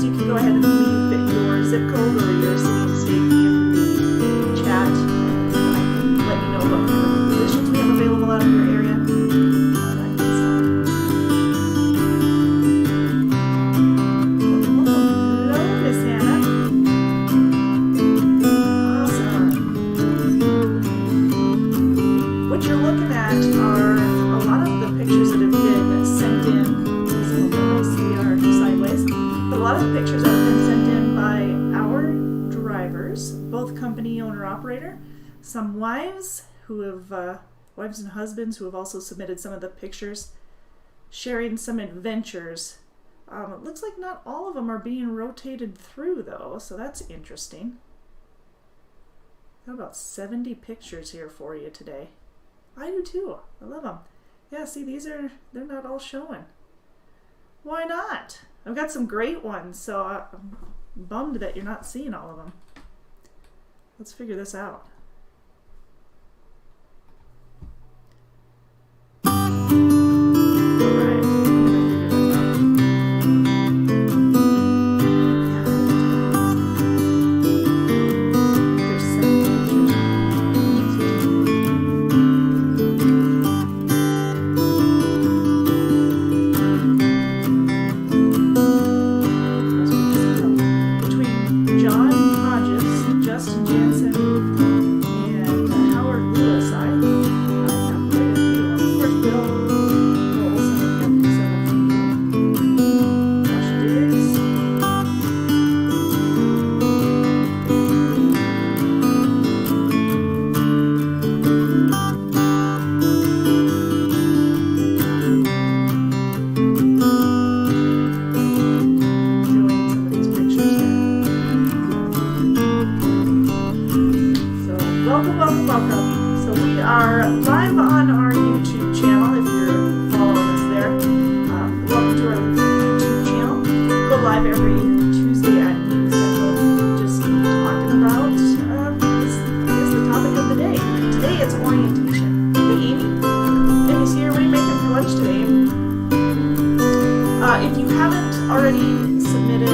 you can go ahead and leave your zip code or your city and state in the chat, and I can let you know what kind of positions we have available out of your area. That good stuff. Hello, Miss Hannah. Awesome. What you're looking at are a lot of the pictures that have been sent in. A lot of the pictures that have been sent in by our drivers, both company owner-operator, some wives wives and husbands who have also submitted some of the pictures, sharing some adventures. It looks like not all of them are being rotated through though, so that's interesting. Got about 70 pictures here for you today. I do too. I love them. Yeah, see, they're not all showing. Why not? I've got some great ones, so I'm bummed that you're not seeing all of them. Let's figure this out. Welcome. So we are live on our YouTube channel if you're following us there. Welcome to our YouTube channel. We go live every Tuesday at noon Central, just talking about the topic of the day. Today it's orientation. Hey Amy. Amy's here. What are you making for lunch today, Amy? If you haven't already submitted a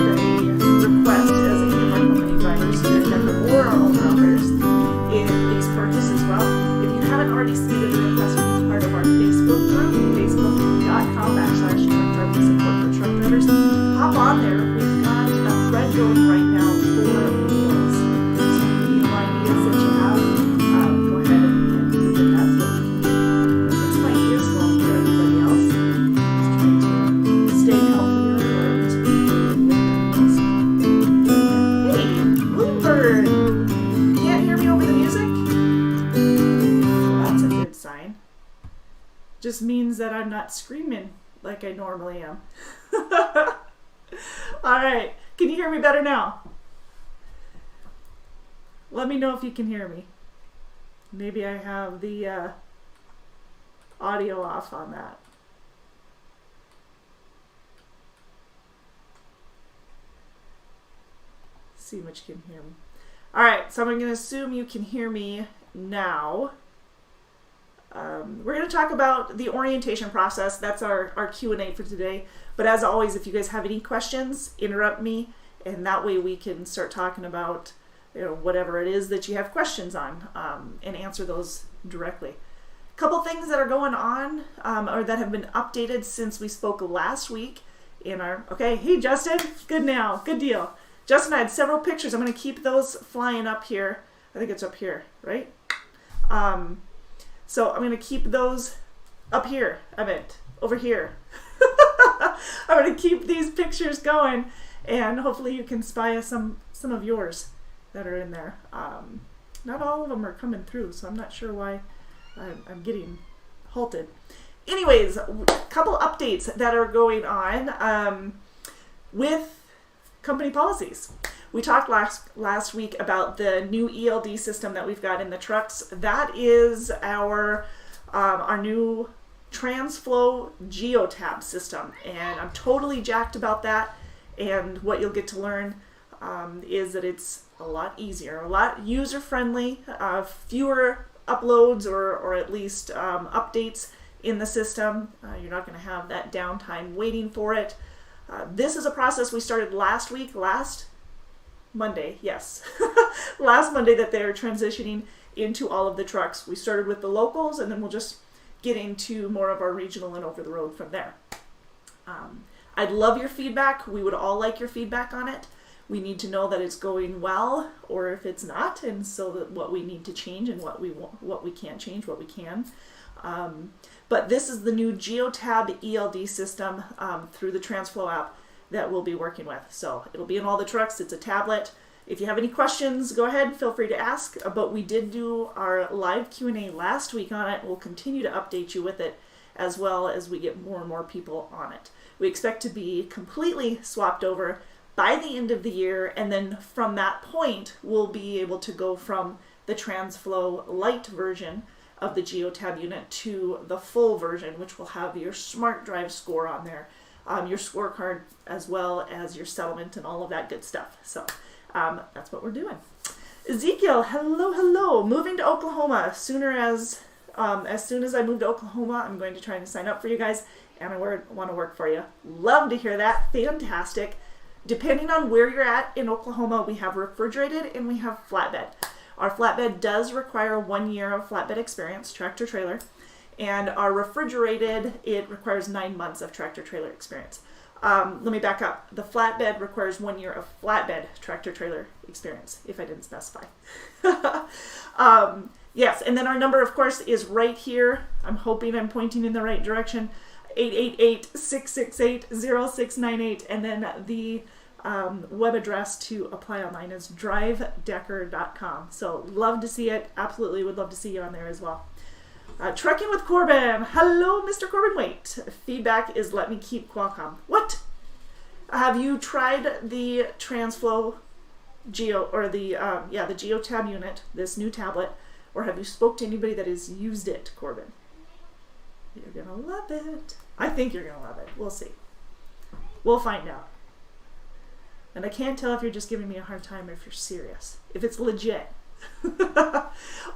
request as a few of our company drivers here at Denver or our owner-operators in these purchase as well. If you haven't already submitted a request to be part of our Facebook group, facebook.com/truck support for truck drivers, hop on there. We've got a thread going right now for meals. So any meal ideas that you have, go ahead and visit that so that you can fix my ears well for everybody else. Just trying to stay healthier or at least be with their meals. Hey, Bluebird! Can't hear me over the music? Well, that's a good sign. Just means that I'm not screaming like I normally am. Alright, can you hear me better now? Let me know if you can hear me. Maybe I have the audio off on that. See how much you can hear me. Alright, so I'm going to assume you can hear me now. We're going to talk about the orientation process. That's our Q&A for today. But as always, if you guys have any questions, interrupt me, and that way we can start talking about whatever it is that you have questions on, and answer those directly. A couple things that are going on, or that have been updated since we spoke last week in our... Okay, hey Justin, good now, good deal. Justin, I had several pictures. I'm going to keep those flying up here. I think it's up here, right? So I'm going to keep those up here. I meant over here. I'm going to keep these pictures going, and hopefully you can spy some of yours that are in there. Not all of them are coming through, so I'm not sure why I'm getting halted. Anyways, a couple updates that are going on with company policies. We talked last week about the new ELD system that we've got in the trucks. That is our new TransFlow GeoTab system, and I'm totally jacked about that. And what you'll get to learn is that it's a lot easier, a lot user-friendly, fewer uploads or at least updates in the system. You're not going to have that downtime waiting for it. This is a process we started last Monday, yes. Last Monday that they're transitioning into all of the trucks. We started with the locals, and then we'll just get into more of our regional and over the road from there. I'd love your feedback. We would all like your feedback on it. We need to know that it's going well or if it's not, and so that what we need to change and what we can't change, what we can. But this is the new GeoTab ELD system through the TransFlow app that we'll be working with. So it'll be in all the trucks. It's a tablet. If you have any questions, go ahead, feel free to ask. But we did do our live Q&A last week on it. We'll continue to update you with it as well as we get more and more people on it. We expect to be completely swapped over by the end of the year, and then from that point, we'll be able to go from the TransFlow Lite version of the GeoTab unit to the full version, which will have your Smart Drive score on there, your scorecard, as well as your settlement and all of that good stuff. So that's what we're doing. Ezekiel, hello. Moving to Oklahoma. As soon as I move to Oklahoma, I'm going to try to sign up for you guys, and I want to work for you. Love to hear that. Fantastic. Depending on where you're at in Oklahoma, we have refrigerated and we have flatbed. Our flatbed does require 1 year of flatbed experience, tractor trailer, and our refrigerated, it requires 9 months of tractor trailer experience. Let me back up. The flatbed requires 1 year of flatbed tractor trailer experience, if I didn't specify. Yes, and then our number, of course, is right here. I'm hoping I'm pointing in the right direction. 888-668-0698, and then the web address to apply online is drivedecker.com. So love to see it. Absolutely would love to see you on there as well. Trekking with Corbin. Hello, Mr. Corbin. Wait. Feedback is let me keep Qualcomm. What? Have you tried the TransFlow Geo, or the GeoTab unit, this new tablet, or have you spoke to anybody that has used it, Corbin? You're gonna love it. I think you're gonna love it. We'll see. We'll find out. And I can't tell if you're just giving me a hard time or if you're serious. If it's legit.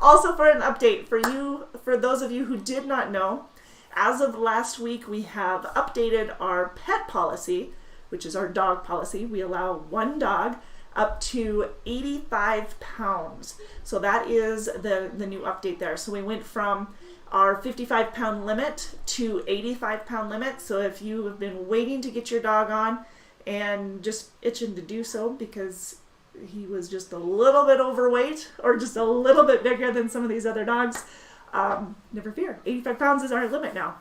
Also, for an update for those of you who did not know, as of last week we have updated our pet policy, which is our dog policy. We allow one dog up to 85 pounds. So that is the new update there. So we went from our 55-pound limit to 85-pound limit. So if you have been waiting to get your dog on and just itching to do so because he was just a little bit overweight or just a little bit bigger than some of these other dogs, never fear. 85 pounds is our limit now.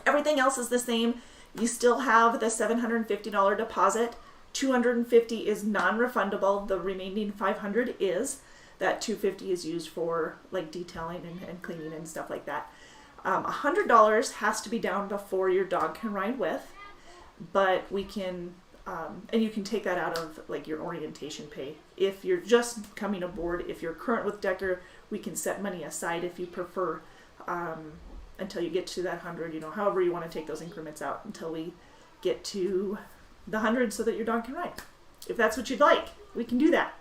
Everything else is the same. You still have the $750 deposit. $250 is non-refundable. The remaining $500 is. That $250 is used for like detailing and cleaning and stuff like that. $100 has to be down before your dog can ride with, but we can, and you can take that out of like your orientation pay. If you're just coming aboard, if you're current with Decker, we can set money aside if you prefer, until you get to that 100, however you want to take those increments out until we get to the 100 so that your dog can ride. If that's what you'd like, we can do that.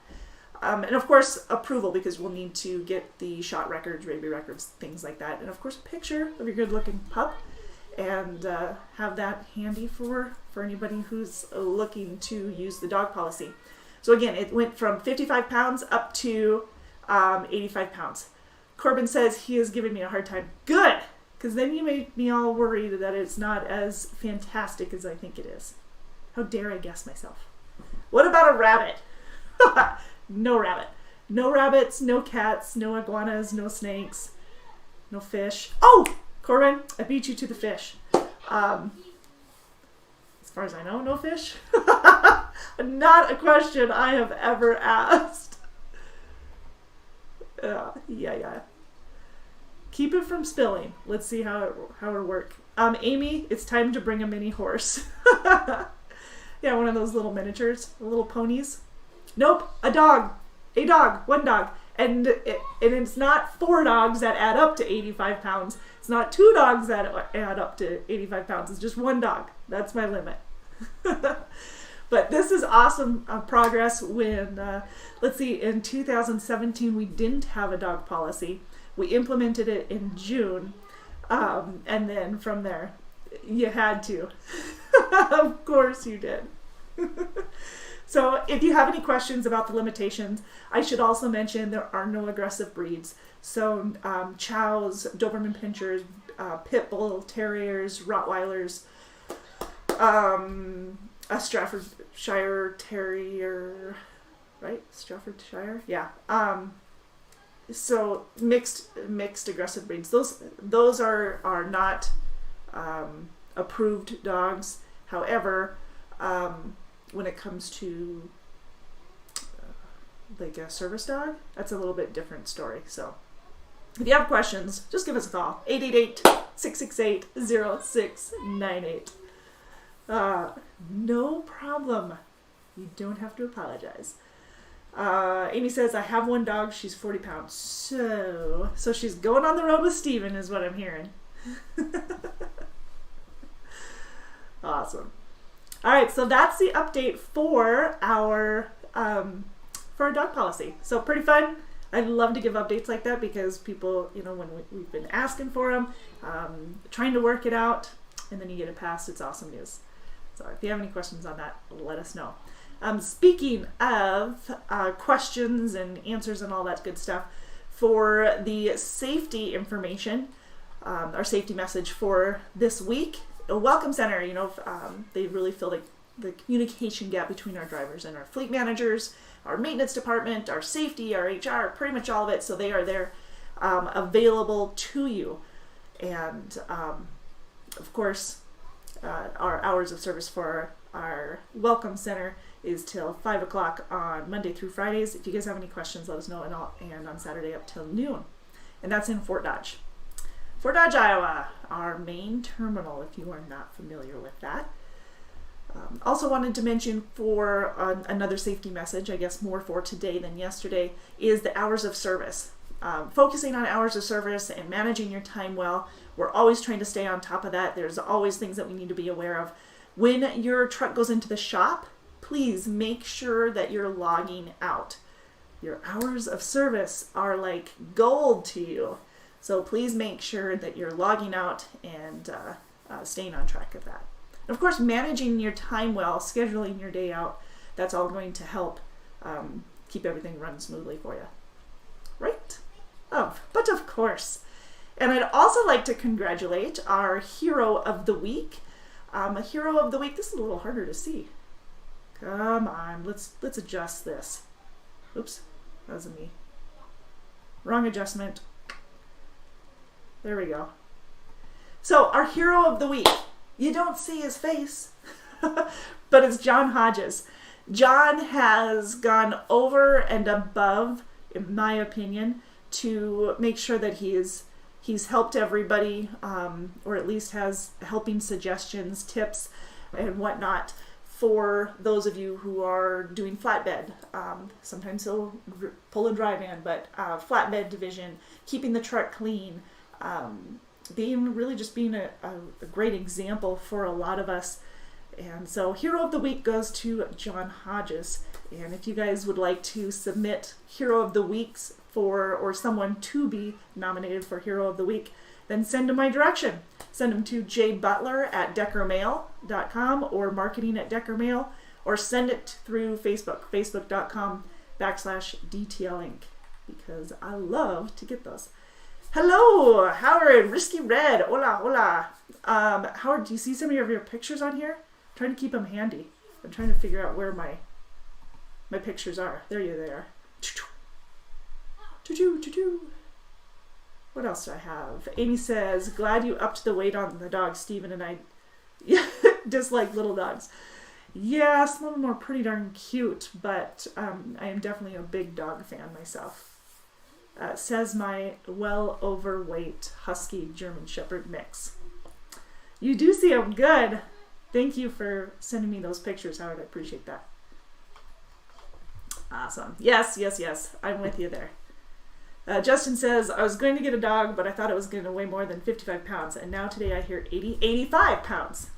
And of course, approval, because we'll need to get the shot records, rabies records, things like that. And of course, a picture of your good-looking pup, and have that handy for anybody who's looking to use the dog policy. So again, it went from 55 pounds up to 85 pounds. Corbin says he is giving me a hard time. Good, because then you made me all worried that it's not as fantastic as I think it is. How dare I guess myself? What about a rabbit? No rabbit. No rabbits, no cats, no iguanas, no snakes, no fish. Oh, Corbin, I beat you to the fish. As far as I know, no fish. Not a question I have ever asked. Yeah. Keep it from spilling. Let's see how it'll work. Amy, it's time to bring a mini horse. Yeah, one of those little miniatures, little ponies. Nope, a dog, one dog. And it's not 4 dogs that add up to 85 pounds. It's not 2 dogs that add up to 85 pounds. It's just 1 dog. That's my limit. But this is awesome progress when, let's see, in 2017 we didn't have a dog policy. We implemented it in June. And then from there, you had to. Of course you did. So if you have any questions about the limitations, I should also mention there are no aggressive breeds. So chows, Doberman Pinschers, Pit Bull Terriers, Rottweilers, a Staffordshire Terrier, right? Staffordshire? Yeah. So mixed aggressive breeds. Those are not approved dogs. However, when it comes to like a service dog, that's a little bit different story. So if you have questions, just give us a call. 888-668-0698. No problem. You don't have to apologize. Amy says, I have one dog. She's 40 pounds. So she's going on the road with Steven is what I'm hearing. Awesome. All right, so that's the update for our dog policy. So pretty fun. I love to give updates like that because people, when we've been asking for them, trying to work it out, and then you get it passed. It's awesome news. So if you have any questions on that, let us know. Speaking of questions and answers and all that good stuff, for the safety information, our safety message for this week, a welcome center, they really fill the communication gap between our drivers and our fleet managers, our maintenance department, our safety, our HR, pretty much all of it. So they are there available to you. And of course, our hours of service for our welcome center is till 5 o'clock on Monday through Fridays. If you guys have any questions, let us know, and on Saturday up till noon. And that's in Fort Dodge. Fort Dodge, Iowa, our main terminal, if you are not familiar with that. Also wanted to mention for another safety message, I guess more for today than yesterday, is the hours of service. Focusing on hours of service and managing your time well. We're always trying to stay on top of that. There's always things that we need to be aware of. When your truck goes into the shop, please make sure that you're logging out. Your hours of service are like gold to you. So please make sure that you're logging out and staying on track of that. And of course, managing your time well, scheduling your day out, that's all going to help keep everything running smoothly for you. Right? Oh, but of course. And I'd also like to congratulate our Hero of the Week. A Hero of the Week, this is a little harder to see. Come on, let's adjust this. Oops, that was me. Wrong adjustment. There we go. So our Hero of the Week, you don't see his face, but it's John Hodges. John has gone over and above, in my opinion, to make sure that he's helped everybody, or at least has helping suggestions, tips, and whatnot for those of you who are doing flatbed. Sometimes he'll pull a dry van, but flatbed division, keeping the truck clean, being a great example for a lot of us. And so Hero of the Week goes to John Hodges. And if you guys would like to submit Hero of the Weeks or someone to be nominated for Hero of the Week, then send them my direction. Send them to jbutler@deckermail.com or marketing@deckermail, or send it through Facebook, facebook.com/DTLinc, because I love to get those. Hello, Howard, Risky Red, hola, hola. Howard, do you see some of your pictures on here? I'm trying to keep them handy. I'm trying to figure out where my pictures are. There they are. What else do I have? Amy says, glad you upped the weight on the dog. Steven and I dislike little dogs. Yeah, some of them are pretty darn cute, but I am definitely a big dog fan myself. Says my well overweight husky German Shepherd mix. You do see them. Good. Thank you for sending me those pictures, Howard. I appreciate that. Awesome. Yes. I'm with you there. Justin says, I was going to get a dog, but I thought it was going to weigh more than 55 pounds. And now today I hear 85 pounds.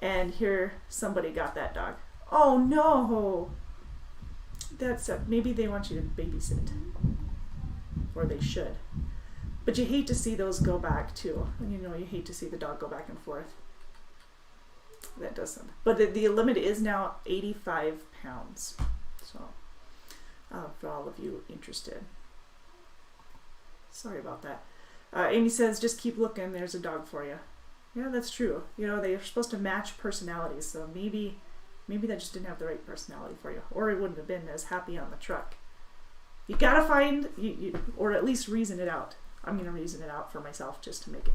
And here somebody got that dog. Oh no. That's maybe they want you to babysit. Or they should. But you hate to see those go back too. You hate to see the dog go back and forth. that doesn't. But the limit is now 85 pounds. So, for all of you interested. Sorry about that. Amy says, just keep looking. There's a dog for you. Yeah, that's true. You know, they're supposed to match personalities. So maybe that just didn't have the right personality for you. Or it wouldn't have been as happy on the truck. You gotta find, or at least reason it out. I'm going to reason it out for myself just to make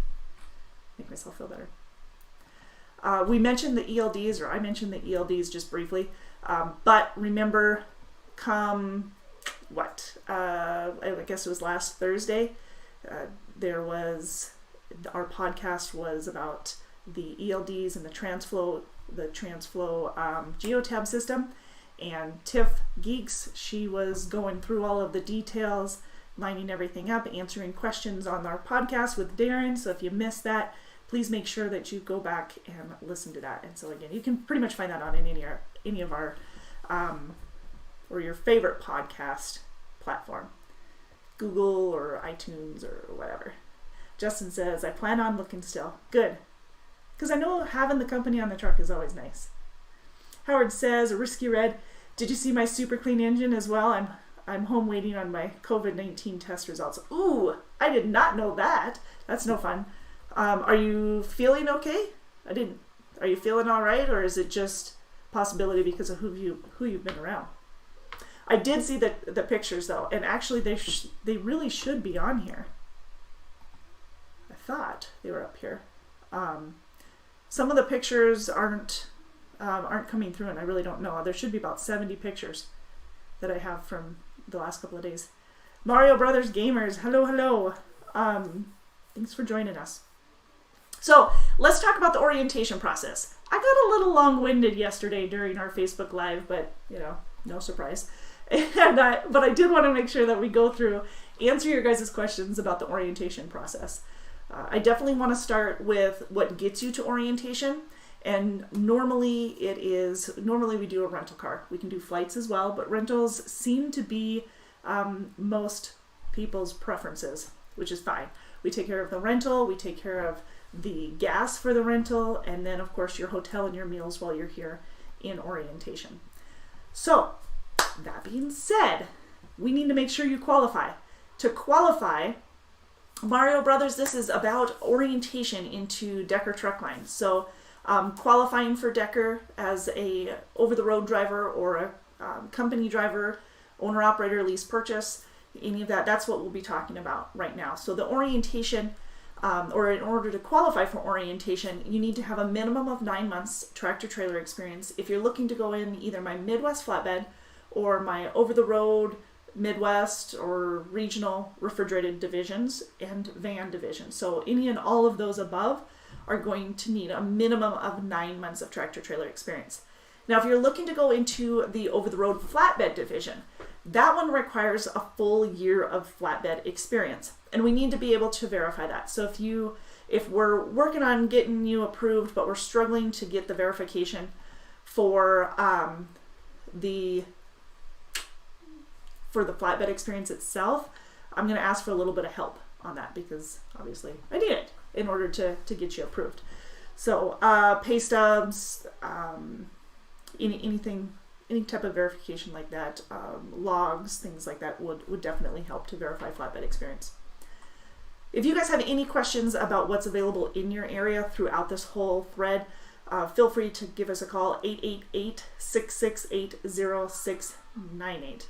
myself feel better. We mentioned the ELDs, or I mentioned the ELDs just briefly. But remember, come, I guess it was last Thursday, our podcast was about the ELDs and the TransFlow geotab system. And Tiff Geeks, she was going through all of the details, lining everything up, answering questions on our podcast with Darren. So if you missed that, please make sure that you go back and listen to that. And so again, you can pretty much find that on any of our or your favorite podcast platform, Google or iTunes or whatever. Justin says, I plan on looking still. Good. Because I know having the company on the truck is always nice. Howard says, Risky Red, did you see my super clean engine as well? I'm home waiting on my COVID-19 test results. Ooh, I did not know that. That's no fun. Are you feeling okay? Are you feeling all right, or is it just possibility because of who you've been around? I did see the pictures though, and actually they really should be on here. I thought they were up here. Some of the pictures aren't coming through, and I really don't know. There should be about 70 pictures that I have from the last couple of days. Mario Brothers Gamers, hello. Thanks for joining us. So let's talk about the orientation process. I got a little long-winded yesterday during our Facebook Live, but no surprise. But I did want to make sure that we go through, answer your guys' questions about the orientation process. I definitely want to start with what gets you to orientation. And normally we do a rental car. We can do flights as well, but rentals seem to be most people's preferences, which is fine. We take care of the rental, we take care of the gas for the rental, and then of course your hotel and your meals while you're here in orientation. So that being said, we need to make sure you qualify. To qualify, Mario Brothers, this is about orientation into Decker truck lines. So qualifying for Decker as a over-the-road driver or a company driver, owner-operator, lease purchase, any of that, that's what we'll be talking about right now. So the orientation, or in order to qualify for orientation, you need to have a minimum of 9 months tractor-trailer experience. If you're looking to go in either my Midwest flatbed or my over-the-road Midwest or regional refrigerated divisions and van divisions. So any and all of those above are going to need a minimum of 9 months of tractor trailer experience. Now, if you're looking to go into the over-the-road flatbed division, that one requires a full year of flatbed experience, and we need to be able to verify that. So if we're working on getting you approved, but we're struggling to get the verification for the flatbed experience itself, I'm going to ask for a little bit of help on that, because obviously I need it in order to get you approved. So pay stubs, any type of verification like that, logs, things like that would definitely help to verify flatbed experience. If you guys have any questions about what's available in your area throughout this whole thread, feel free to give us a call, 888-668-0698.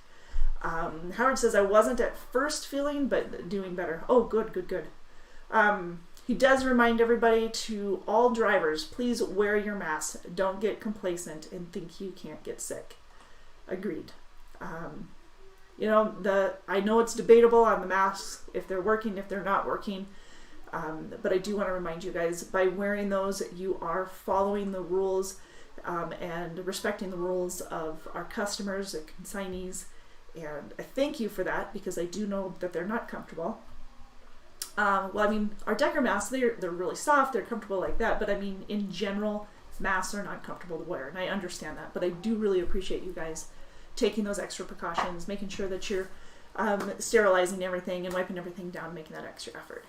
Howard says, I wasn't at first feeling, but doing better. Oh, good. He does remind everybody, to all drivers, please wear your mask. Don't get complacent and think you can't get sick. Agreed. I know it's debatable on the masks, if they're working, if they're not working. But I do want to remind you guys, by wearing those, you are following the rules and respecting the rules of our customers, the consignees. And I thank you for that, because I do know that they're not comfortable. Our Decker masks, they're really soft, they're comfortable like that, but in general, masks are not comfortable to wear, and I understand that, but I do really appreciate you guys taking those extra precautions, making sure that you're sterilizing everything and wiping everything down, making that extra effort.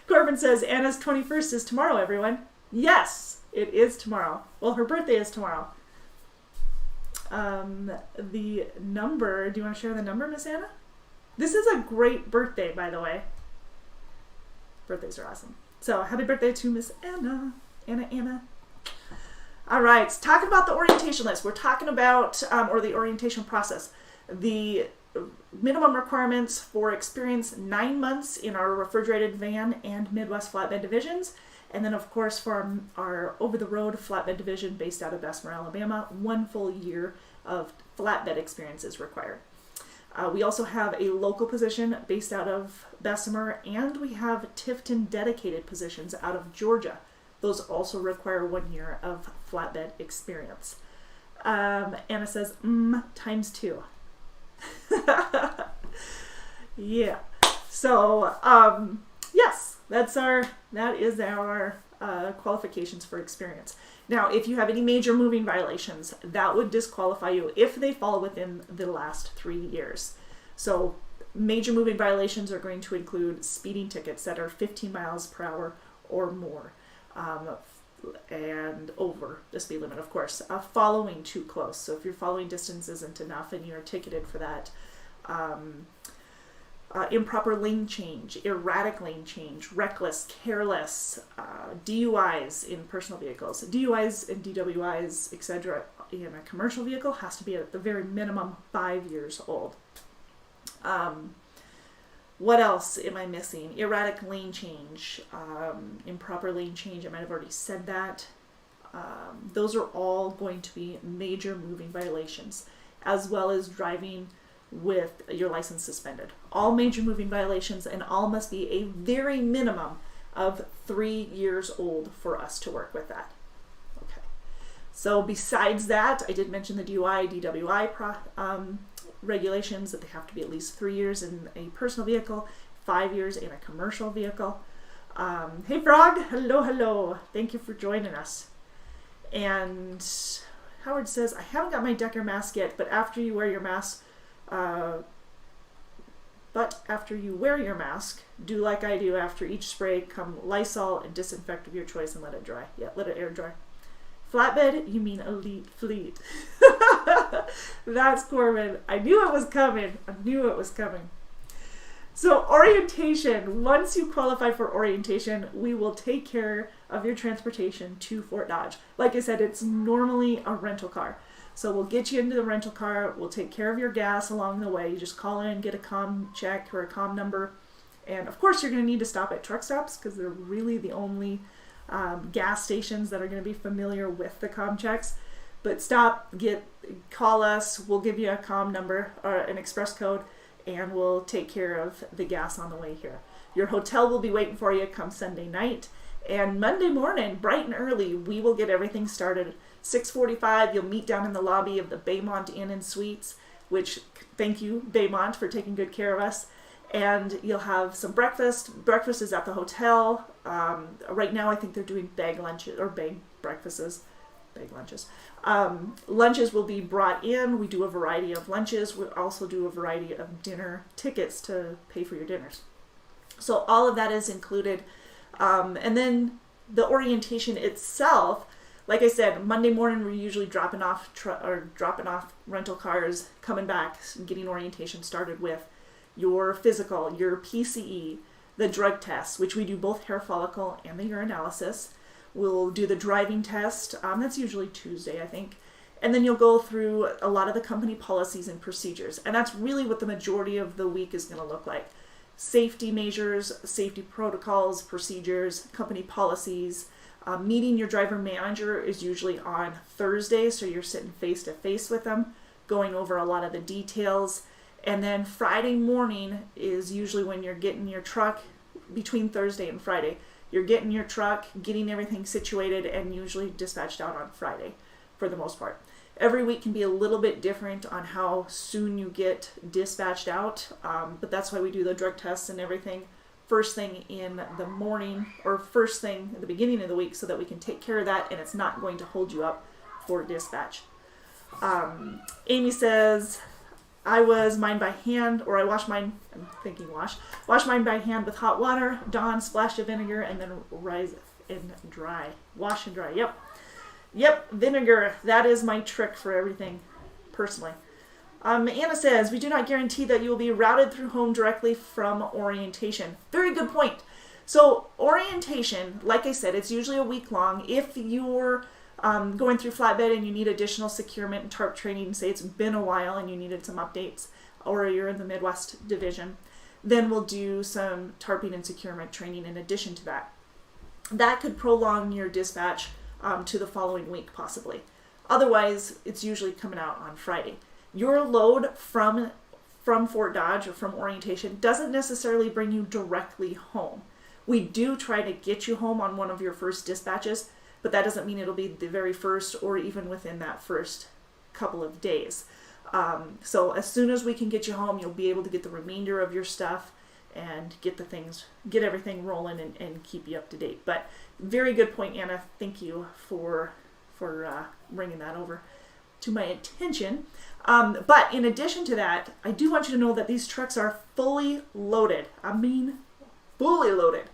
Corbin says, Anna's 21st is tomorrow, everyone. Yes, it is tomorrow. Well, her birthday is tomorrow. The number, do you want to share the number, Miss Anna? This is a great birthday, by the way. Birthdays are awesome. So, happy birthday to Miss Anna. Anna. All right, talking about the orientation list. We're talking about, or the orientation process. The minimum requirements for experience 9 months in our refrigerated van and Midwest flatbed divisions. And then, of course, for our over-the-road flatbed division based out of Bessemer, Alabama, 1 full year of flatbed experience is required. We also have a local position based out of Bessemer, and we have Tifton dedicated positions out of Georgia. Those also require 1 year of flatbed experience. Anna says, times 2. Yeah. So, yes, that is our qualifications for experience. Now, if you have any major moving violations, that would disqualify you if they fall within the last 3 years. So, major moving violations are going to include speeding tickets that are 15 miles per hour or more, and over the speed limit, of course. Following too close. So, if your following distance isn't enough and you're ticketed for that, improper lane change, erratic lane change, reckless, careless, DUIs in personal vehicles, DUIs and DWIs, etc. in a commercial vehicle has to be at the very minimum 5 years old. What else am I missing? Erratic lane change, improper lane change, I might have already said that. Those are all going to be major moving violations, as well as driving with your license suspended. All major moving violations, and all must be a very minimum of 3 years old for us to work with that. Okay. So besides that, I did mention the DUI, DWI regulations, that they have to be at least 3 years in a personal vehicle, 5 years in a commercial vehicle. Hey Frog, hello. Thank you for joining us. And Howard says, I haven't got my Decker mask yet, but after you wear your mask, do like I do. After each spray, come Lysol and disinfect of your choice and let it dry. Yeah, let it air dry. Flatbed, you mean elite fleet. That's Corbin. I knew it was coming. So orientation, once you qualify for orientation, we will take care of your transportation to Fort Dodge. Like I said, it's normally a rental car. So we'll get you into the rental car. We'll take care of your gas along the way. You just call in, get a comm check or a comm number. And of course, you're going to need to stop at truck stops because they're really the only gas stations that are going to be familiar with the comm checks. But call us. We'll give you a comm number or an express code, and we'll take care of the gas on the way here. Your hotel will be waiting for you come Sunday night. And Monday morning, bright and early, we will get everything started. 6:45, you'll meet down in the lobby of the Baymont Inn and Suites, which, thank you, Baymont, for taking good care of us. And you'll have some breakfast. Breakfast is at the hotel. Right now, I think they're doing bag lunches, or bag breakfasts. Bag lunches. Lunches will be brought in. We do a variety of lunches. We also do a variety of dinner tickets to pay for your dinners. So all of that is included. And then the orientation itself, like I said, Monday morning we're usually dropping off rental cars, coming back, getting orientation started with your physical, your PCE, the drug tests, which we do both hair follicle and the urinalysis. We'll do the driving test. That's usually Tuesday, I think. And then you'll go through a lot of the company policies and procedures. And that's really what the majority of the week is going to look like. Safety measures, safety protocols, procedures, company policies. Meeting your driver manager is usually on Thursday, so you're sitting face to face with them, going over a lot of the details. And then Friday morning is usually when you're getting your truck, between Thursday and Friday. You're getting your truck, getting everything situated, and usually dispatched out on Friday for the most part. Every week can be a little bit different on how soon you get dispatched out, but that's why we do the drug tests and everything first thing in the morning, or first thing at the beginning of the week, so that we can take care of that and it's not going to hold you up for dispatch. Amy says, I wash mine by hand with hot water, Dawn, splash of vinegar, and then and dry. Wash and dry. Yep, vinegar. That is my trick for everything, personally. Anna says, we do not guarantee that you will be routed through home directly from orientation. Very good point. So orientation, like I said, it's usually a week long. If you're going through flatbed and you need additional securement and tarp training, say it's been a while and you needed some updates, or you're in the Midwest division, then we'll do some tarping and securement training in addition to that. That could prolong your dispatch to the following week, possibly. Otherwise, it's usually coming out on Friday. Your load from Fort Dodge or from orientation doesn't necessarily bring you directly home. We do try to get you home on one of your first dispatches, but that doesn't mean it'll be the very first or even within that first couple of days. So as soon as we can get you home, you'll be able to get the remainder of your stuff and get everything rolling and keep you up to date. But very good point, Anna. Thank you for bringing that over to my attention. But in addition to that, I do want you to know that these trucks are fully loaded. I mean, fully loaded.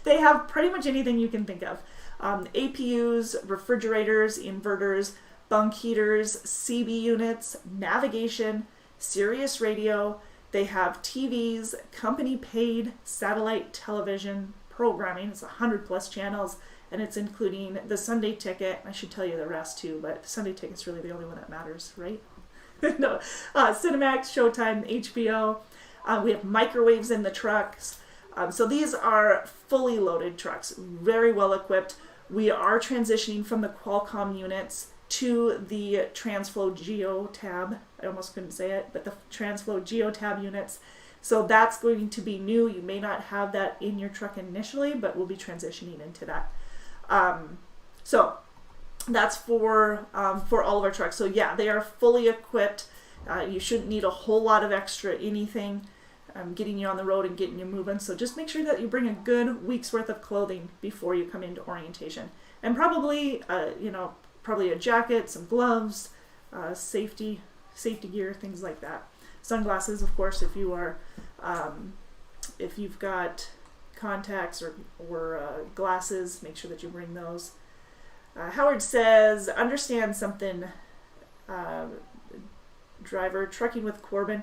They have pretty much anything you can think of. APUs, refrigerators, inverters, bunk heaters, CB units, navigation, Sirius radio. They have TVs, company paid satellite television programming. It's 100+ channels, and it's including the Sunday ticket. I should tell you the rest too, but the Sunday ticket's really the only one that matters, right? No, Cinemax, Showtime, HBO. We have microwaves in the trucks. So these are fully loaded trucks, very well equipped. We are transitioning from the Qualcomm units to the TransFlow GeoTab. I almost couldn't say it, but the TransFlow GeoTab units. So that's going to be new. You may not have that in your truck initially, but we'll be transitioning into that. So that's for all of our trucks. So yeah, they are fully equipped. You shouldn't need a whole lot of extra anything getting you on the road and getting you moving. So just make sure that you bring a good week's worth of clothing before you come into orientation. And probably, probably a jacket, some gloves, safety gear, things like that. Sunglasses, of course, if you are, if you've got contacts or glasses, make sure that you bring those. Howard says, understand something, driver, trucking with Corbin.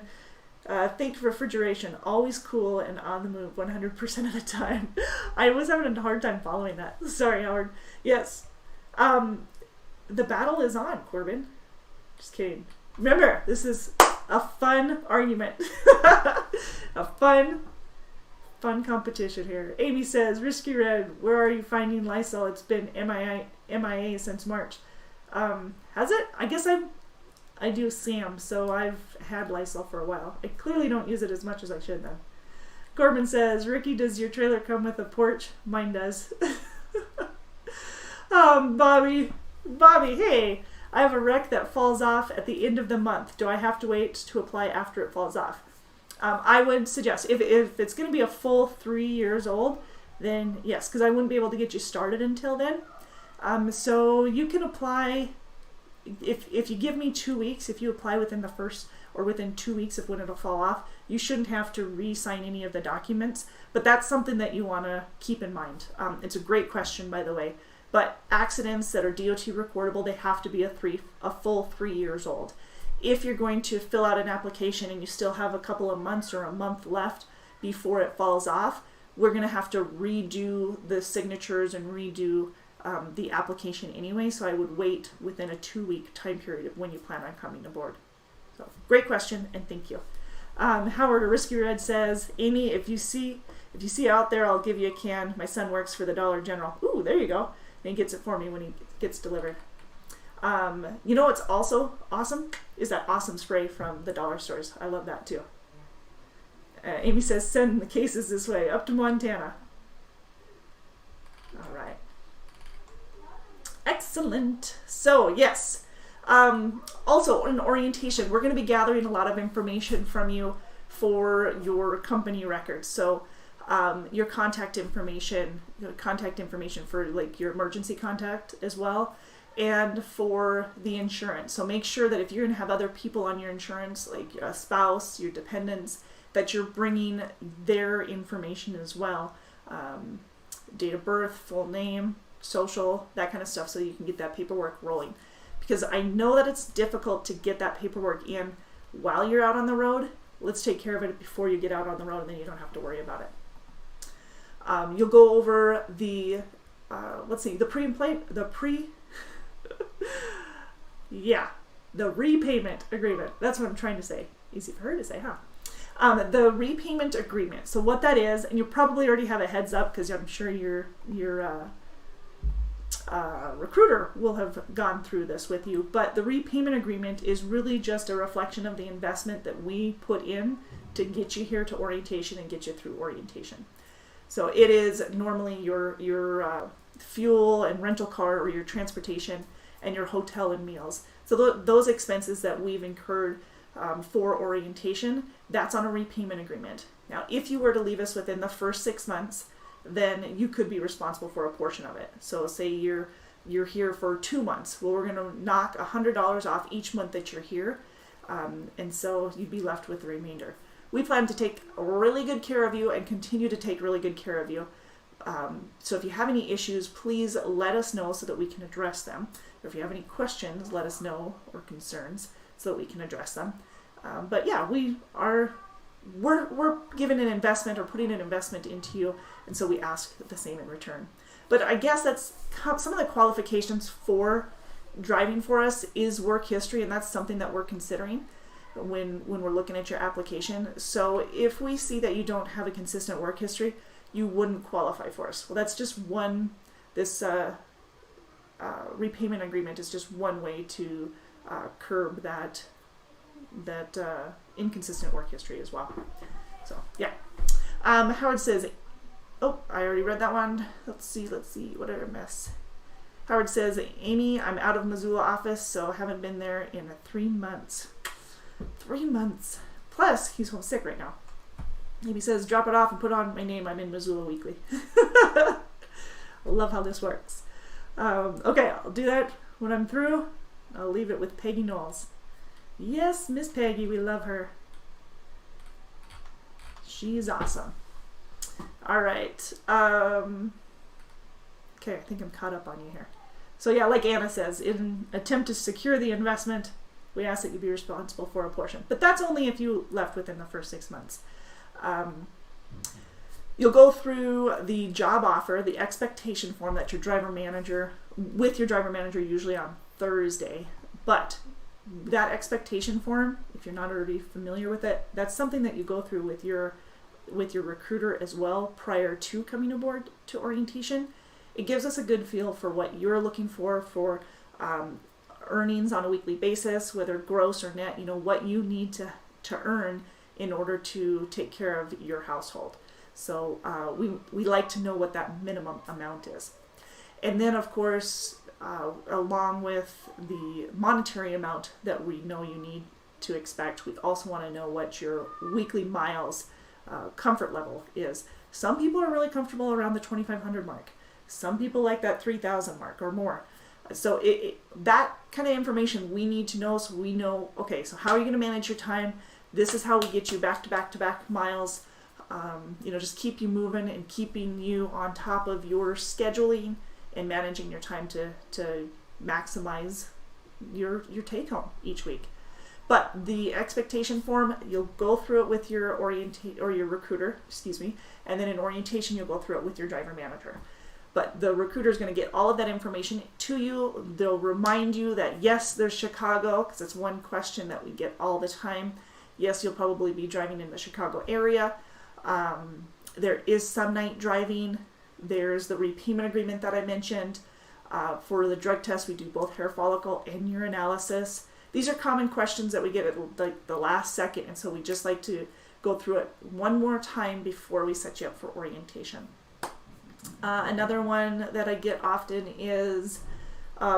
Think refrigeration, always cool and on the move 100% of the time. I was having a hard time following that. Sorry, Howard. Yes. The battle is on, Corbin. Just kidding. Remember, this is a fun argument. A fun competition here. Amy says, Risky Red, where are you finding Lysol? It's been MIA since March. Has it? I guess I do Sam, so I've had Lysol for a while. I clearly don't use it as much as I should then. Corbin says, Ricky, does your trailer come with a porch? Mine does. Bobby, hey, I have a wreck that falls off at the end of the month. Do I have to wait to apply after it falls off? I would suggest, if it's going to be a full 3 years old, then yes, because I wouldn't be able to get you started until then. So you can apply, if you give me 2 weeks, if you apply within the first or within 2 weeks of when it'll fall off, you shouldn't have to re-sign any of the documents, but that's something that you want to keep in mind. It's a great question, by the way, but accidents that are DOT recordable, they have to be a full 3 years old. If you're going to fill out an application and you still have a couple of months or a month left before it falls off, we're going to have to redo the signatures and redo the application anyway, so I would wait within a 2-week time period of when you plan on coming aboard. So, great question, and thank you. Howard, a Risky Red says, Amy, if you see out there, I'll give you a can. My son works for the Dollar General. Ooh, there you go. And he gets it for me when he gets delivered. You know what's also awesome? Is that awesome spray from the dollar stores. I love that too. Amy says, send the cases this way, up to Montana. All right. Excellent. So, yes. Also, in orientation, we're going to be gathering a lot of information from you for your company records. So, your contact information for like your emergency contact as well, and for the insurance. So make sure that if you're going to have other people on your insurance, like a spouse, your dependents, that you're bringing their information as well. date of birth, full name, social, that kind of stuff, so you can get that paperwork rolling. Because I know that it's difficult to get that paperwork in while you're out on the road. Let's take care of it before you get out on the road, and then you don't have to worry about it. You'll go over the, the repayment agreement. That's what I'm trying to say. Easy for her to say, huh? The repayment agreement. So what that is, and you probably already have a heads up because I'm sure your recruiter will have gone through this with you, but the repayment agreement is really just a reflection of the investment that we put in to get you here to orientation and get you through orientation. So it is normally your fuel and rental car, or your transportation, and your hotel and meals. So those expenses that we've incurred for orientation, that's on a repayment agreement. Now, if you were to leave us within the first 6 months, then you could be responsible for a portion of it. So say you're here for 2 months. Well, we're going to knock $100 off each month that you're here, and so you'd be left with the remainder. We plan to take really good care of you and continue to take really good care of you. So if you have any issues, please let us know so that we can address them. Or if you have any questions, let us know, or concerns, so that we can address them. But yeah, we're giving an investment, or putting an investment into you, and so we ask the same in return. But I guess that's some of the qualifications for driving for us is work history, and that's something that we're considering when we're looking at your application. So if we see that you don't have a consistent work history, you wouldn't qualify for us. Well, that's just one, this repayment agreement is just one way to curb that inconsistent work history as well. So yeah. Howard says, oh, I already read that one. Let's see, what did I miss? Howard says, Amy, I'm out of Missoula office, so haven't been there in 3 months. 3 months. Plus, he's homesick right now. Amy says, drop it off and put on my name. I'm in Missoula weekly. I love how this works. Okay, I'll do that when I'm through. I'll leave it with Peggy Knowles. Yes, Miss Peggy, we love her. She's awesome. All right. Okay, I think I'm caught up on you here. So yeah, like Anna says, in an attempt to secure the investment, we ask that you be responsible for a portion. But that's only if you left within the first 6 months. You'll go through the job offer, the expectation form that your driver manager usually on Thursday. But that expectation form, if you're not already familiar with it, that's something that you go through with your recruiter as well prior to coming aboard to orientation. It gives us a good feel for what you're looking for earnings on a weekly basis, whether gross or net, what you need to earn in order to take care of your household. So we like to know what that minimum amount is. And then, of course, along with the monetary amount that we know you need to expect, we also want to know what your weekly miles comfort level is. Some people are really comfortable around the 2,500 mark. Some people like that 3,000 mark or more. So that kind of information we need to know, so we know, okay, so how are you going to manage your time? This is how we get you back to back to back miles. Just keep you moving and keeping you on top of your scheduling and managing your time to maximize your take home each week. But the expectation form, you'll go through it with your your recruiter, and then in orientation you'll go through it with your driver manager. But the recruiter is going to get all of that information to you. They'll remind you that yes, there's Chicago, because it's one question that we get all the time. Yes, you'll probably be driving in the Chicago area. There is some night driving. There's the repayment agreement that I mentioned. For the drug test, we do both hair follicle and urinalysis. These are common questions that we get at the last second, and so we just like to go through it one more time before we set you up for orientation. Another one that I get often is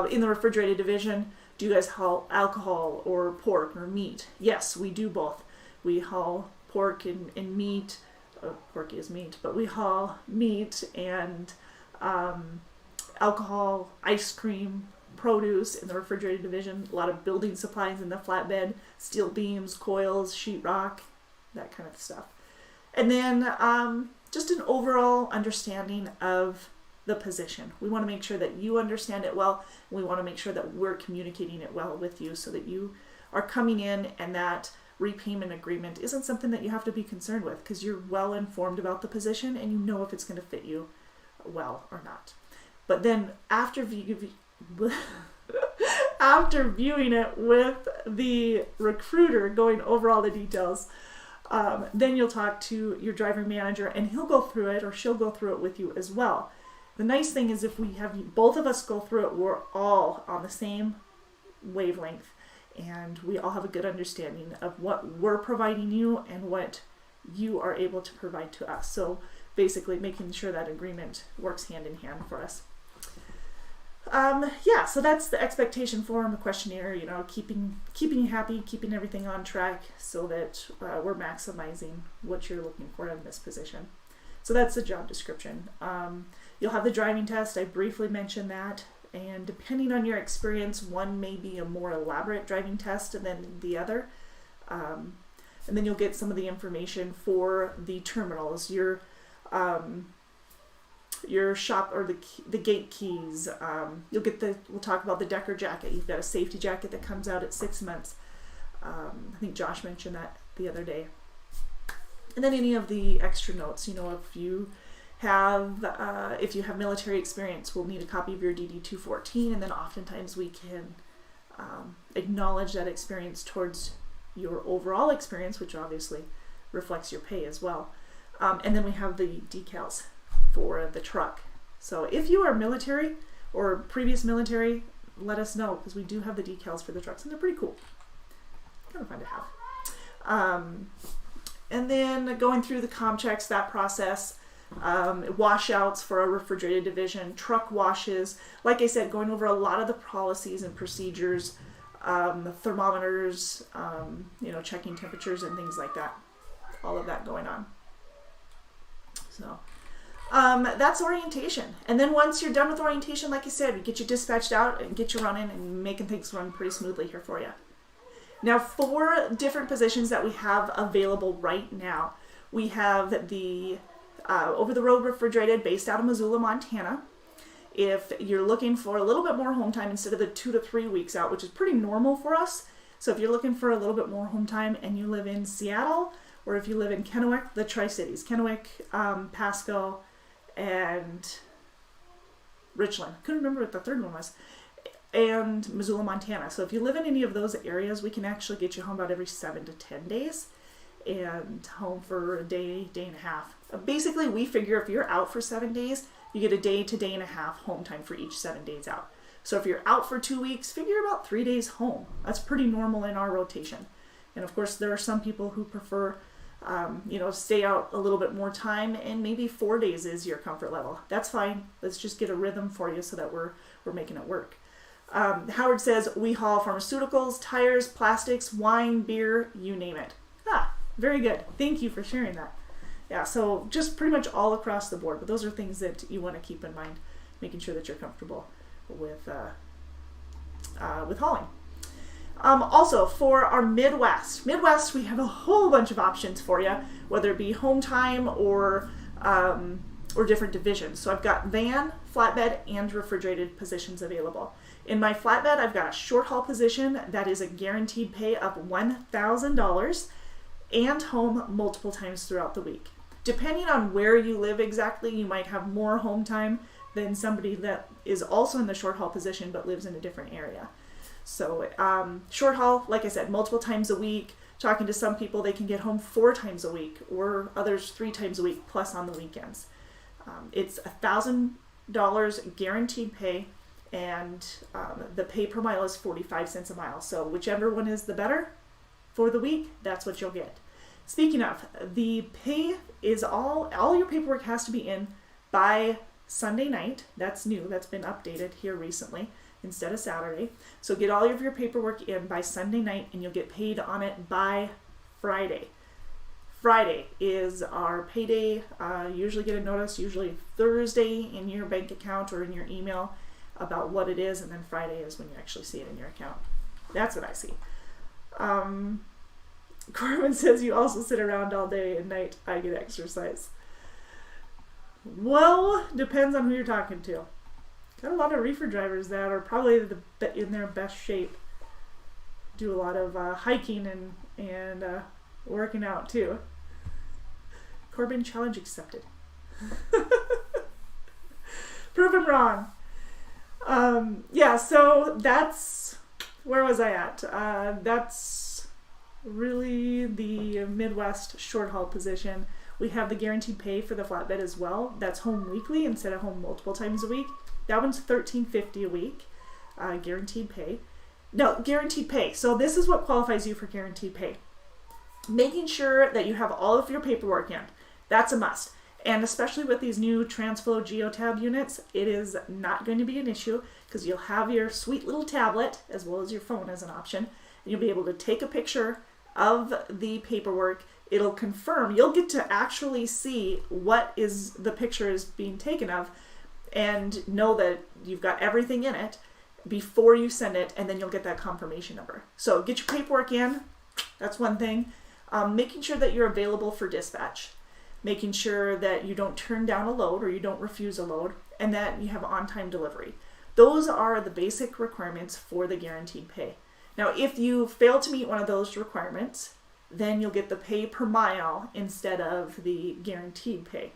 in the refrigerated division, do you guys haul alcohol or pork or meat? Yes, we do both. We haul pork and meat. Pork is meat, but we haul meat and alcohol, ice cream, produce in the refrigerated division. A lot of building supplies in the flatbed, steel beams, coils, sheetrock, that kind of stuff. And then just an overall understanding of the position. We want to make sure that you understand it well. We want to make sure that we're communicating it well with you so that you are coming in and that repayment agreement isn't something that you have to be concerned with because you're well informed about the position and you know if it's going to fit you well or not. But then after after viewing it with the recruiter, going over all the details, then you'll talk to your driving manager and he'll go through it or she'll go through it with you as well. The nice thing is if we have both of us go through it, we're all on the same wavelength and we all have a good understanding of what we're providing you and what you are able to provide to us. So basically making sure that agreement works hand in hand for us. So that's the expectation form, the questionnaire, keeping you happy, keeping everything on track so that we're maximizing what you're looking for in this position. So that's the job description. You'll have the driving test. I briefly mentioned that. And depending on your experience, one may be a more elaborate driving test than the other. And then you'll get some of the information for the terminals, your shop or the gate keys. We'll talk about the Decker jacket. You've got a safety jacket that comes out at 6 months. I think Josh mentioned that the other day. And then any of the extra notes, if you have military experience, we'll need a copy of your DD-214, and then oftentimes we can acknowledge that experience towards your overall experience, which obviously reflects your pay as well. And then we have the decals for the truck. So if you are military or previous military, let us know because we do have the decals for the trucks and they're pretty cool. Kind of fun to have. And then going through the comm checks, that process, washouts for a refrigerated division, truck washes. Like I said, going over a lot of the policies and procedures, the thermometers, checking temperatures and things like that. All of that going on. So that's orientation. And then once you're done with orientation, like I said, we get you dispatched out and get you running and making things run pretty smoothly here for you. Now, 4 different positions that we have available right now. We have the over-the-road refrigerated based out of Missoula, Montana. If you're looking for a little bit more home time instead of the 2 to 3 weeks out, which is pretty normal for us. So if you're looking for a little bit more home time and you live in Seattle, or if you live in Kennewick, the Tri-Cities, Kennewick, Pasco, and Richland. Couldn't remember what the third one was. And Missoula, Montana. So if you live in any of those areas, we can actually get you home about every 7 to 10 days and home for a day, day and a half. Basically, we figure if you're out for 7 days, you get a day to day and a half home time for each 7 days out. So if you're out for 2 weeks, figure about 3 days home. That's pretty normal in our rotation. And of course, there are some people who prefer stay out a little bit more time, and maybe 4 days is your comfort level. That's fine. Let's just get a rhythm for you so that we're making it work. Howard says, we haul pharmaceuticals, tires, plastics, wine, beer, you name it. Very good. Thank you for sharing that. Yeah, so just pretty much all across the board, but those are things that you want to keep in mind, making sure that you're comfortable with hauling. Also, for our Midwest, we have a whole bunch of options for you, whether it be home time or different divisions. So I've got van, flatbed, and refrigerated positions available. In my flatbed, I've got a short haul position that is a guaranteed pay of $1,000 and home multiple times throughout the week. Depending on where you live exactly, you might have more home time than somebody that is also in the short haul position but lives in a different area. So short haul, like I said, multiple times a week. Talking to some people, they can get home 4 times a week, or others 3 times a week, plus on the weekends. It's $1,000 guaranteed pay, and the pay per mile is 45 cents a mile. So whichever one is the better for the week, that's what you'll get. Speaking of, the pay is all your paperwork has to be in by Sunday night. That's new. That's been updated here recently instead of Saturday. So get all of your paperwork in by Sunday night and you'll get paid on it by Friday. Friday is our payday. Usually get a notice, usually Thursday in your bank account or in your email about what it is, and then Friday is when you actually see it in your account. That's what I see. Corbin says you also sit around all day and night. I get exercise. Well, depends on who you're talking to. Got a lot of reefer drivers that are probably in their best shape. Do a lot of hiking and working out too. Corbin challenge accepted. Proven wrong. Yeah, so that's, where was I at? That's really the Midwest short haul position. We have the guaranteed pay for the flatbed as well. That's home weekly instead of home multiple times a week. That one's $13.50 a week, guaranteed pay. No, guaranteed pay. So this is what qualifies you for guaranteed pay. Making sure that you have all of your paperwork in. That's a must. And especially with these new TransFlow GeoTab units, it is not going to be an issue because you'll have your sweet little tablet as well as your phone as an option. And you'll be able to take a picture of the paperwork. It'll confirm. You'll get to actually see what is the picture is being taken of and know that you've got everything in it before you send it, and then you'll get that confirmation number. So get your paperwork in. That's one thing. Making sure that you're available for dispatch. Making sure that you don't turn down a load or you don't refuse a load, and that you have on-time delivery. Those are the basic requirements for the guaranteed pay. Now, if you fail to meet one of those requirements, then you'll get the pay per mile instead of the guaranteed pay.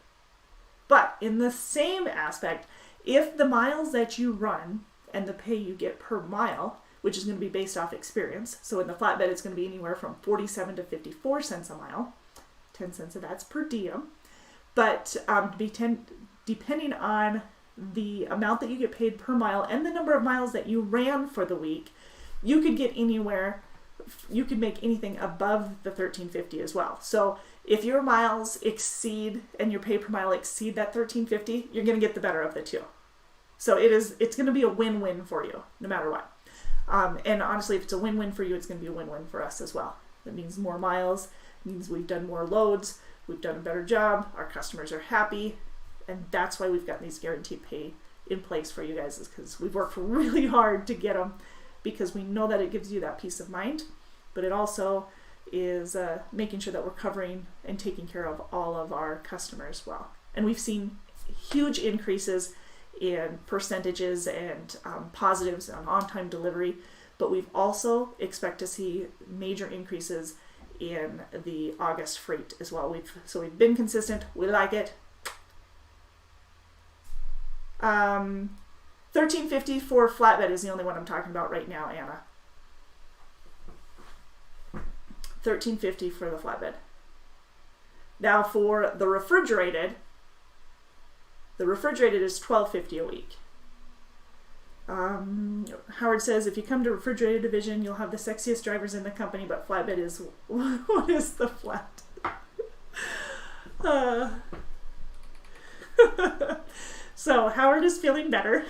But in the same aspect, if the miles that you run and the pay you get per mile, which is going to be based off experience, so in the flatbed it's going to be anywhere from 47 to 54 cents a mile, 10 cents of that's per diem, but depending on the amount that you get paid per mile and the number of miles that you ran for the week, you could get anywhere, you could make anything above the $13.50 as well. So if your miles exceed and your pay per mile exceed that $13.50, you're going to get the better of the two. So it's going to be a win-win for you no matter what. And honestly, if it's a win-win for you, it's going to be a win-win for us as well. That means more miles, means we've done more loads, we've done a better job, our customers are happy, and that's why we've got these guaranteed pay in place for you guys, is because we've worked really hard to get them, because we know that it gives you that peace of mind, but it also is making sure that we're covering and taking care of all of our customers well. And we've seen huge increases in percentages and positives on time delivery, but we've also expect to see major increases in the August freight as well. We've been consistent. We like it. $13.50 for flatbed is the only one I'm talking about right now, Anna. $13.50 for the flatbed. Now for the refrigerated is $12.50 a week. Howard says, if you come to refrigerated division, you'll have the sexiest drivers in the company, but flatbed is, what is the flat? So Howard is feeling better.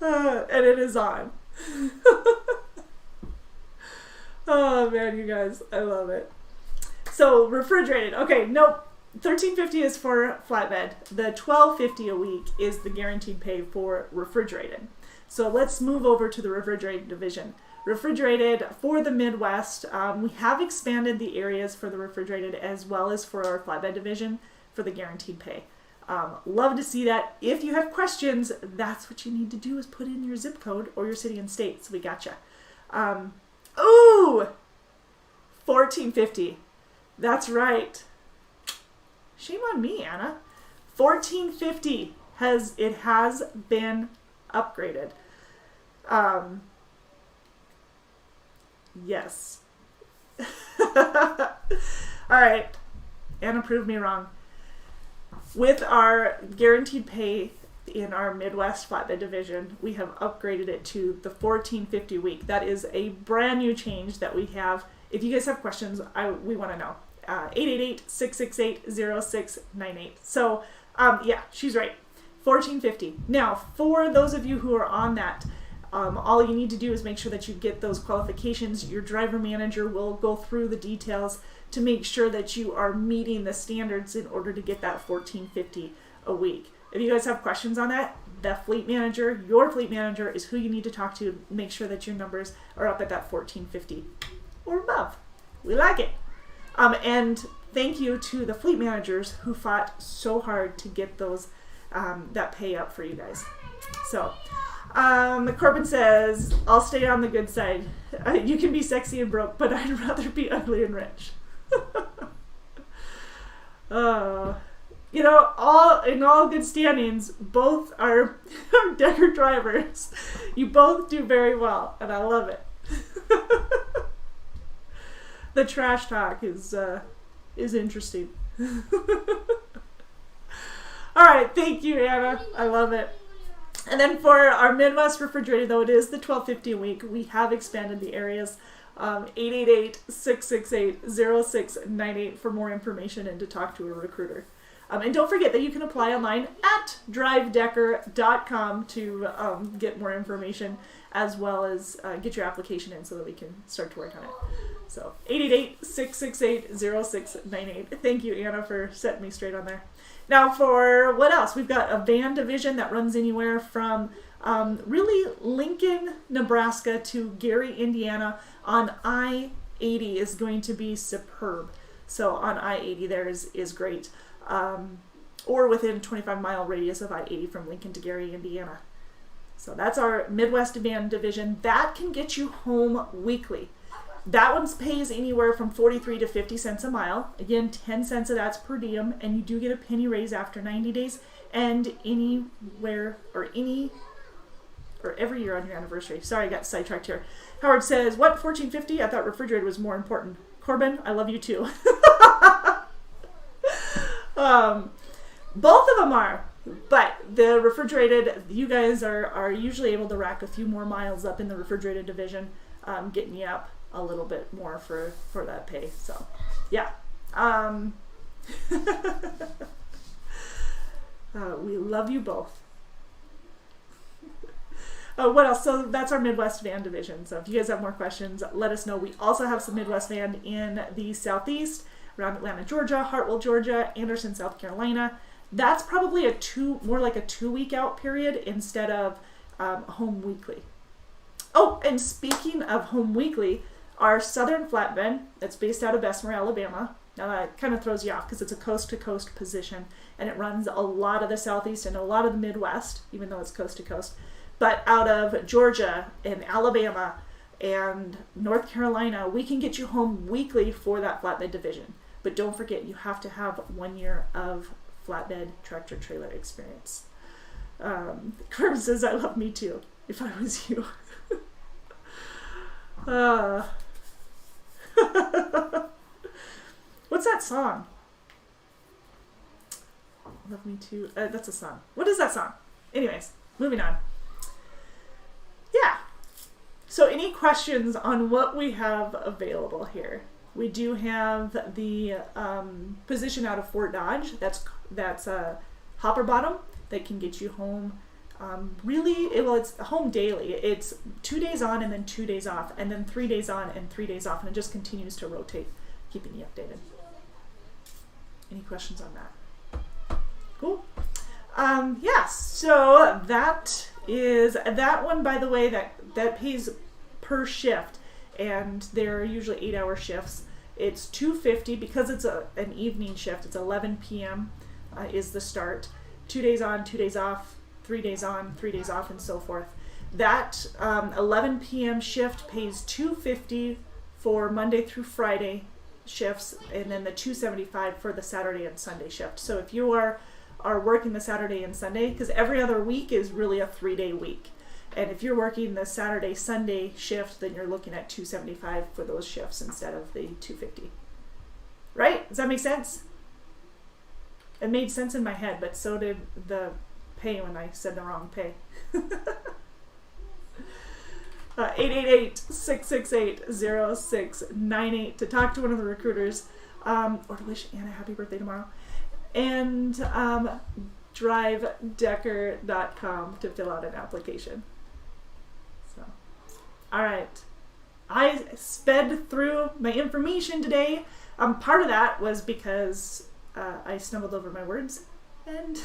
And it is on. Oh man, you guys, I love it. So refrigerated, okay, nope. $13.50 is for flatbed. The $12.50 a week is the guaranteed pay for refrigerated. So let's move over to the refrigerated division. Refrigerated for the Midwest, we have expanded the areas for the refrigerated as well as for our flatbed division for the guaranteed pay. Love to see that. If you have questions, that's what you need to do, is put in your zip code or your city and state. So we gotcha. Ooh, $14.50. That's right. Shame on me, Anna. $14.50 has been upgraded. Yes. All right. Anna proved me wrong. With our guaranteed pay in our Midwest flatbed division, we have upgraded it to the $14.50 week. That is a brand new change that we have. If you guys have questions, we want to know. 888-668-0698. So, yeah, she's right. $14.50. Now, for those of you who are on that, all you need to do is make sure that you get those qualifications. Your driver manager will go through the details to make sure that you are meeting the standards in order to get that $14.50 a week. If you guys have questions on that, the fleet manager, your fleet manager, is who you need to talk to. Make sure that your numbers are up at that $14.50 or above. We like it. And thank you to the fleet managers who fought so hard to get those that pay up for you guys. So, Corbin says, I'll stay on the good side. You can be sexy and broke, but I'd rather be ugly and rich. You know, in all good standings, both are Decker drivers. You both do very well, and I love it. The trash talk is interesting. All right, thank you, Anna. I love it. And then for our Midwest Refrigerated, though it is the 1250 a week, we have expanded the areas. 888-668-0698 for more information and to talk to a recruiter. And don't forget that you can apply online at drivedecker.com to get more information, as well as get your application in so that we can start to work on it. So 888-668-0698. Thank you, Anna, for setting me straight on there. Now for what else? We've got a van division that runs anywhere from really Lincoln, Nebraska to Gary, Indiana on I-80 is going to be superb. So on I-80 there is great. Or within a 25-mile radius of I-80 from Lincoln to Gary, Indiana. So that's our Midwest van division. That can get you home weekly. That one pays anywhere from 43 to 50 cents a mile. Again, 10 cents of that's per diem, and you do get a penny raise after 90 days, and anywhere or every year on your anniversary. Sorry, I got sidetracked here. Howard says, what, 1450? I thought refrigerated was more important. Corbin, I love you too. Both of them are, but the refrigerated, you guys are usually able to rack a few more miles up in the refrigerated division, getting you up a little bit more for that pay. So, yeah. We love you both. What else? So that's our Midwest van division. So if you guys have more questions, let us know. We also have some Midwest van in the Southeast, around Atlanta, Georgia, Hartwell, Georgia, Anderson, South Carolina. That's probably more like a 2-week out period instead of home weekly. Oh, and speaking of home weekly, our Southern flatbed that's based out of Bessemer, Alabama. Now that kind of throws you off because it's a coast-to-coast position, and it runs a lot of the Southeast and a lot of the Midwest, even though it's coast-to-coast. But out of Georgia and Alabama and North Carolina, we can get you home weekly for that flatbed division. But don't forget, you have to have 1 year of flatbed tractor trailer experience. Curve says, I love me too, if I was you. What's that song? Love me too. That's a song. What is that song? Anyways, moving on. Yeah. So any questions on what we have available here? We do have the position out of Fort Dodge. That's a hopper bottom that can get you home. It's home daily. It's 2 days on and then 2 days off, and then 3 days on and 3 days off, and it just continues to rotate, keeping you updated. Any questions on that? Cool. So that is that one, by the way, that pays per shift, and they're usually 8-hour shifts. It's $250 because it's an evening shift. It's 11 p.m. Is the start. 2 days on, 2 days off, 3 days on, 3 days off, and so forth. That 11 p.m. shift pays $250 for Monday through Friday shifts, and then the $275 for the Saturday and Sunday shift. So if you are working the Saturday and Sunday, because every other week is really a 3-day week, and if you're working the Saturday Sunday shift, then you're looking at $275 for those shifts instead of the $250. Right? Does that make sense? It made sense in my head, but so did the pay when I said the wrong pay. 888-668-0698 to talk to one of the recruiters, or to wish Anna a happy birthday tomorrow, and drivedecker.com to fill out an application. So, all right. I sped through my information today. Part of that was because I stumbled over my words and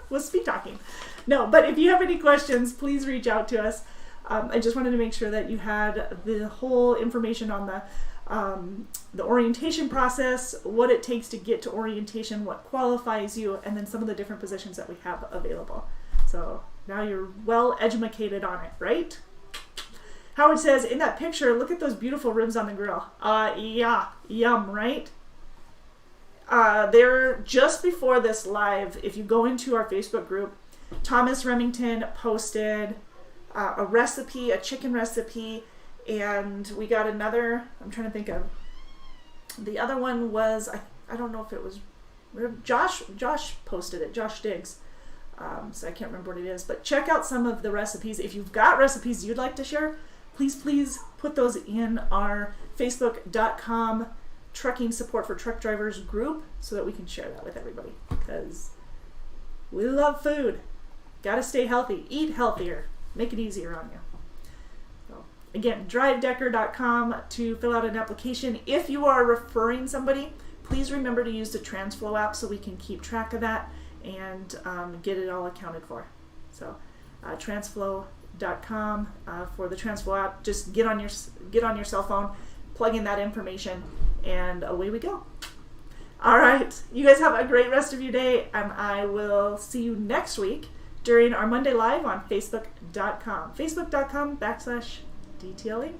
was speed talking. No, but if you have any questions, please reach out to us. I just wanted to make sure that you had the whole information on the the orientation process, what it takes to get to orientation, what qualifies you, and then some of the different positions that we have available. So now you're well educated on it, right? Howard says, in that picture, look at those beautiful ribs on the grill. Yeah, yum, right? They're just before this live. If you go into our Facebook group, Thomas Remington posted a recipe, a chicken recipe, and we got another, I'm trying to think of, the other one was, I don't know if it was, Josh posted it, Josh Diggs. So I can't remember what it is, but check out some of the recipes. If you've got recipes you'd like to share, please put those in our facebook.com trucking support for truck drivers group so that we can share that with everybody, because we love food. Gotta stay healthy, eat healthier, make it easier on you. So again, drivedecker.com to fill out an application. If you are referring somebody, please remember to use the TransFlow app so we can keep track of that and get it all accounted for. So transflow.com for the TransFlow app. Just get on your cell phone, plug in that information, and away we go. All right, you guys have a great rest of your day, and I will see you next week during our Monday Live on facebook.com. facebook.com/DTLink.